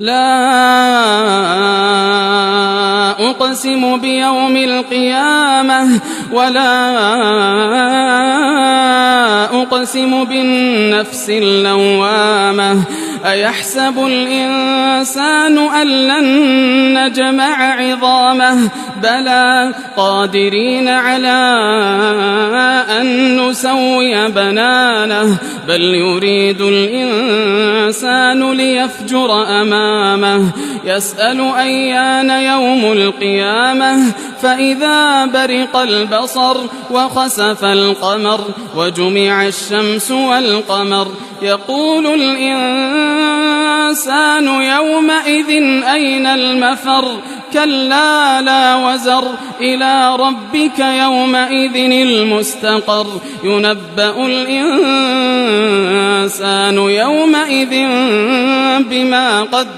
لا أقسم بيوم القيامة ولا أقسم بالنفس اللوامة أيحسب الإنسان أن لن نجمع عظامه بلى قادرين على أن نسوي بنانه بل يريد الإنسان ليفجر أمامه يسأل أيان يوم القيامة فإذا برق البصر وخسف القمر وجمع الشمس والقمر يقول الإنسان يومئذ أين المفر كلا لا وزر إلى ربك يومئذ المستقر ينبأ الإنسان يومئذ بما قدم